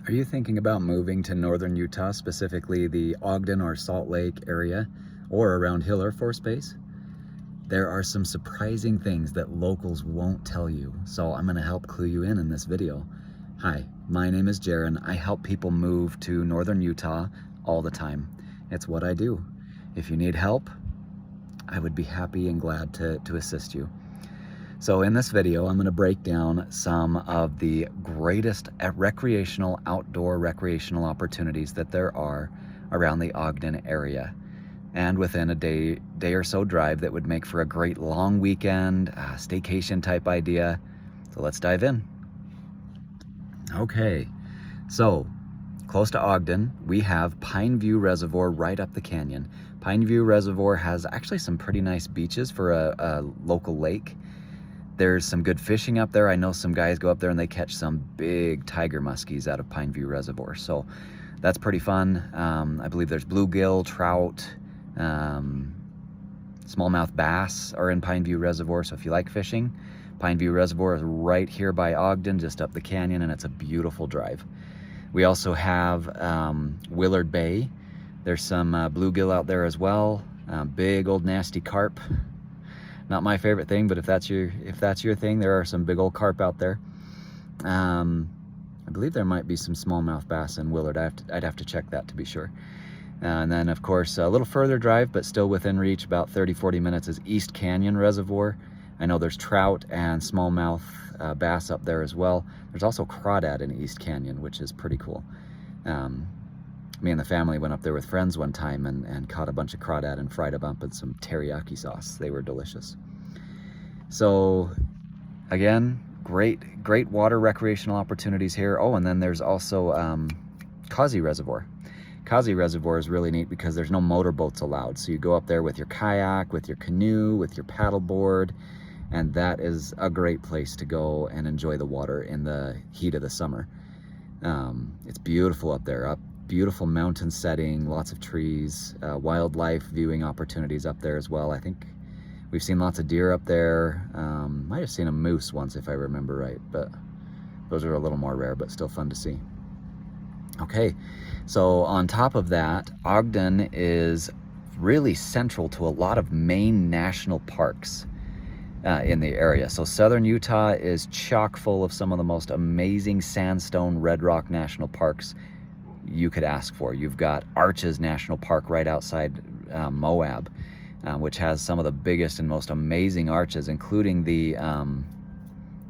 Are you thinking about moving to northern Utah, specifically the Ogden or Salt Lake area, or around Hill Air Force Base? There are some surprising things that locals won't tell you, so I'm going to help clue you in this video. Hi, my name is Jaron. I help people move to northern Utah all the time. It's what I do. If you need help, I would be happy and glad to assist you. So in this video, I'm going to break down some of the greatest outdoor recreational opportunities that there are around the Ogden area, and within a day or so drive that would make for a great long weekend, staycation type idea. So let's dive in. Okay, so close to Ogden, we have Pine View Reservoir right up the canyon. Pine View Reservoir has actually some pretty nice beaches for a local lake. There's some good fishing up there. I know some guys go up there and they catch some big tiger muskies out of Pine View Reservoir. So that's pretty fun. I believe there's bluegill, trout, smallmouth bass are in Pine View Reservoir. So if you like fishing, Pine View Reservoir is right here by Ogden, just up the canyon, and it's a beautiful drive. We also have Willard Bay. There's some bluegill out there as well. Big old nasty carp. Not my favorite thing, but if that's your thing, there are some big old carp out there. I believe there might be some smallmouth bass in Willard. I'd have to check that to be sure. And then, of course, a little further drive, but still within reach, about 30-40 minutes, is East Canyon Reservoir. I know there's trout and smallmouth bass up there as well. There's also crawdad in East Canyon, which is pretty cool. Me and the family went up there with friends one time and caught a bunch of crawdad and fried them up in some teriyaki sauce. They were delicious. So again, great water recreational opportunities here. Oh, and then there's also Causey Reservoir. Causey Reservoir is really neat because there's no motorboats allowed. So you go up there with your kayak, with your canoe, with your paddleboard, and that is a great place to go and enjoy the water in the heat of the summer. It's beautiful up there. Beautiful mountain setting, lots of trees, wildlife viewing opportunities up there as well. I think we've seen lots of deer up there. Might have seen a moose once if I remember right, but those are a little more rare, but still fun to see. Okay, so on top of that, Ogden is really central to a lot of main national parks in the area. So southern Utah is chock full of some of the most amazing sandstone red rock national parks you could ask for. You've got Arches National Park right outside Moab, which has some of the biggest and most amazing arches, including the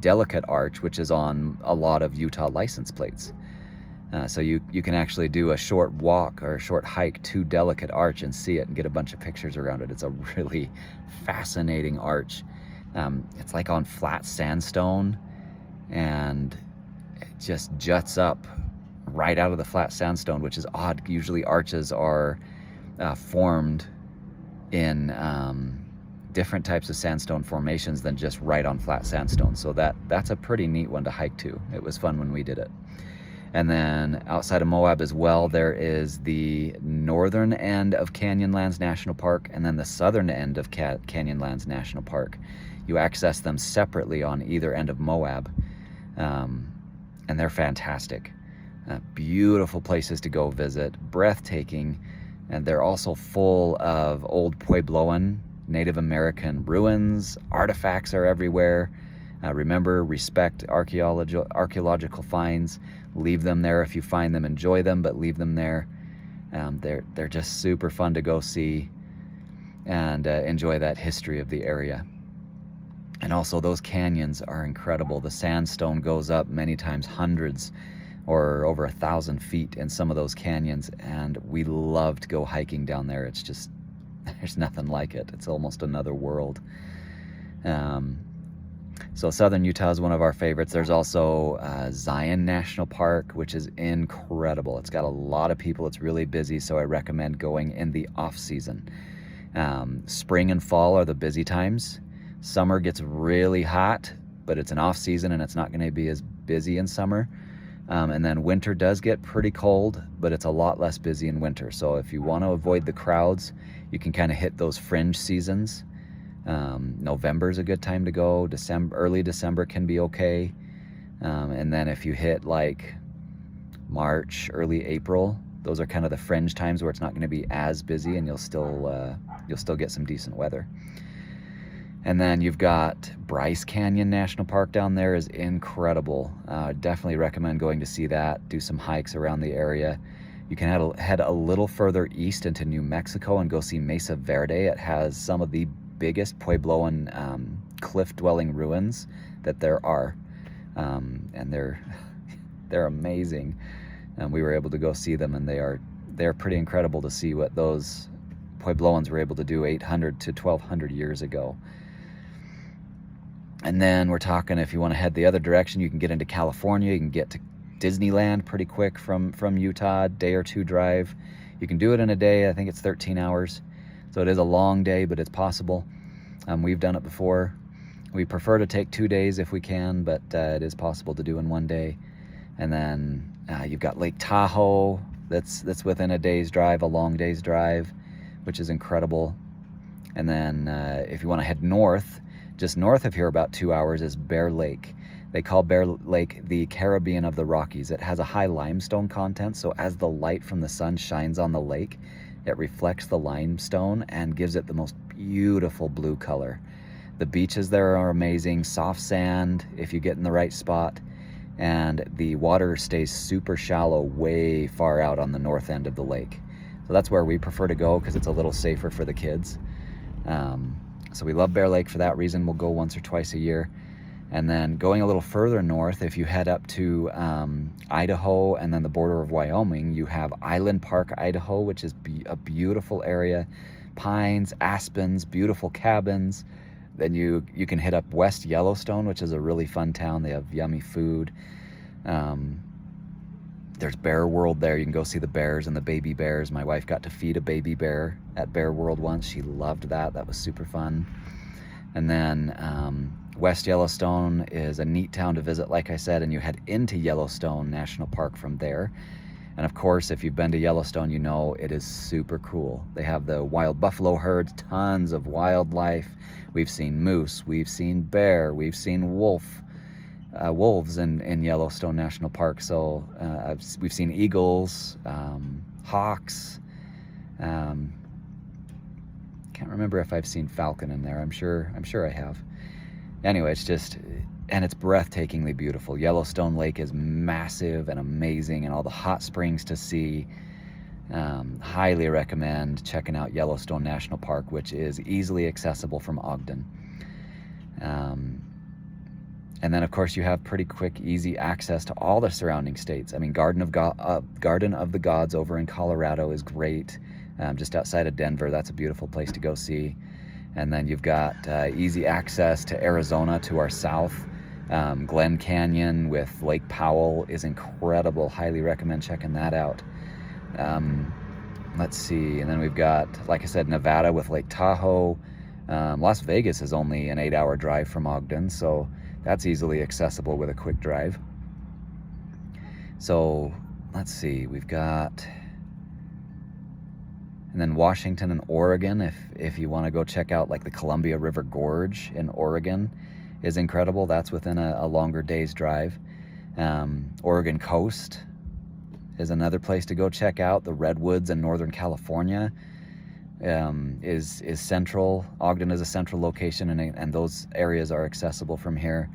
Delicate Arch, which is on a lot of Utah license plates. So you can actually do a short walk or a short hike to Delicate Arch and see it and get a bunch of pictures around it. It's a really fascinating arch. It's like on flat sandstone, and it just juts up right out of the flat sandstone, which is odd. Usually arches are formed in different types of sandstone formations than just right on flat sandstone. So that's a pretty neat one to hike to. It was fun when we did it. And then outside of Moab as well, there is the northern end of Canyonlands National Park and then the southern end of Canyonlands National Park. You access them separately on either end of Moab, and they're fantastic. Beautiful places to go visit, breathtaking, and they're also full of old Puebloan, Native American ruins. Artifacts are everywhere. Remember, respect archaeological finds. Leave them there if you find them, enjoy them, but leave them there. They're just super fun to go see and enjoy that history of the area. And also those canyons are incredible. The sandstone goes up many times, hundreds or over 1,000 feet in some of those canyons, and we love to go hiking down there. It's just, there's nothing like it. It's almost another world. So southern Utah is one of our favorites. There's also Zion National Park, which is incredible. It's got a lot of people. It's really busy, so I recommend going in the off season. Spring and fall are the busy times. Summer gets really hot, but it's an off season and it's not going to be as busy in summer. And then winter does get pretty cold, but it's a lot less busy in winter. So if you want to avoid the crowds, you can kind of hit those fringe seasons. November is a good time to go. Early December can be okay. And then if you hit like March, early April. Those are kind of the fringe times where it's not going to be as busy, and you'll still get some decent weather. And then you've got Bryce Canyon National Park down there is incredible. Definitely recommend going to see that, do some hikes around the area. You can head a little further east into New Mexico and go see Mesa Verde. It has some of the biggest Puebloan cliff-dwelling ruins that there are. And they're amazing. And we were able to go see them, and they're pretty incredible to see what those Puebloans were able to do 800 to 1200 years ago. And then we're talking, if you want to head the other direction, you can get into California. You can get to Disneyland pretty quick from Utah, day or two drive. You can do it in a day. I think it's 13 hours. So it is a long day, but it's possible. We've done it before. We prefer to take 2 days if we can, but it is possible to do in one day. And then you've got Lake Tahoe that's within a day's drive, a long day's drive, which is incredible. And then if you want to head north, just north of here about 2 hours is Bear Lake. They call Bear Lake the Caribbean of the Rockies. It has a high limestone content, so as the light from the sun shines on the lake, it reflects the limestone and gives it the most beautiful blue color. The beaches there are amazing, soft sand if you get in the right spot, and the water stays super shallow way far out on the north end of the lake. So that's where we prefer to go because it's a little safer for the kids. So we love Bear Lake for that reason. We'll go once or twice a year. And then going a little further north, if you head up to Idaho and then the border of Wyoming, you have Island Park, Idaho, which is a beautiful area. Pines, aspens, beautiful cabins. Then you can hit up West Yellowstone, which is a really fun town. They have yummy food. There's Bear World there. You can go see the bears and the baby bears. My wife got to feed a baby bear at Bear World once. She loved that. That was super fun. And then West Yellowstone is a neat town to visit, like I said, and you head into Yellowstone National Park from there. And of course, if you've been to Yellowstone, you know it is super cool. They have the wild buffalo herds, tons of wildlife. We've seen moose, we've seen bear, we've seen wolves in Yellowstone National Park. So we've seen eagles, hawks. Can't remember if I've seen falcon in there. I'm sure I have. Anyway, it's breathtakingly beautiful. Yellowstone Lake is massive and amazing, and all the hot springs to see. Highly recommend checking out Yellowstone National Park, which is easily accessible from Ogden. And then, of course, you have pretty quick, easy access to all the surrounding states. I mean, Garden of the Gods over in Colorado is great. Just outside of Denver, that's a beautiful place to go see. And then you've got easy access to Arizona to our south. Glen Canyon with Lake Powell is incredible. Highly recommend checking that out. Let's see. And then we've got, like I said, Nevada with Lake Tahoe. Las Vegas is only an 8-hour drive from Ogden, so that's easily accessible with a quick drive. So let's see. We've got... And then Washington and Oregon, if you want to go check out like the Columbia River Gorge in Oregon, is incredible. That's within a longer day's drive. Oregon Coast is another place to go check out. The Redwoods in Northern California is central. Ogden is a central location, and those areas are accessible from here.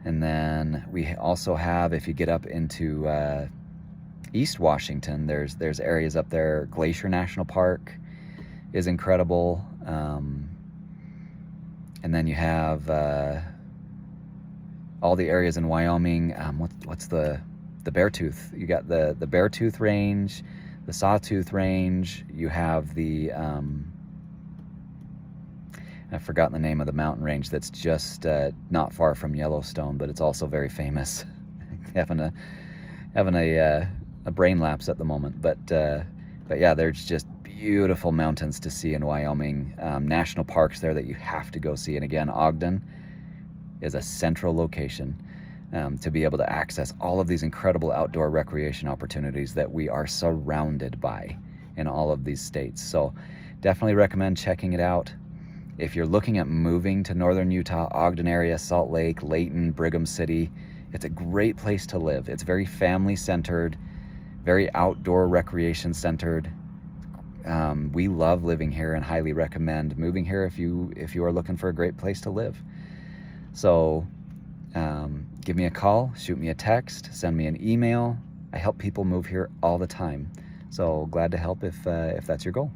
And then we also have, if you get up into East Washington, there's areas up there. Glacier National Park is incredible. And then you have all the areas in Wyoming. What's the Beartooth? You got the Beartooth Range, the Sawtooth Range. You have the I've forgotten the name of the mountain range that's just not far from Yellowstone, but it's also very famous. having a brain lapse at the moment, but yeah, there's just beautiful mountains to see in Wyoming. National parks there that you have to go see. And again, Ogden is a central location to be able to access all of these incredible outdoor recreation opportunities that we are surrounded by in all of these states. So definitely recommend checking it out. If you're looking at moving to northern Utah, Ogden area, Salt Lake, Layton, Brigham City, it's a great place to live. It's very family centered. very outdoor recreation centered. We love living here and highly recommend moving here if you are looking for a great place to live. So give me a call, shoot me a text, send me an email. I help people move here all the time. So glad to help if that's your goal.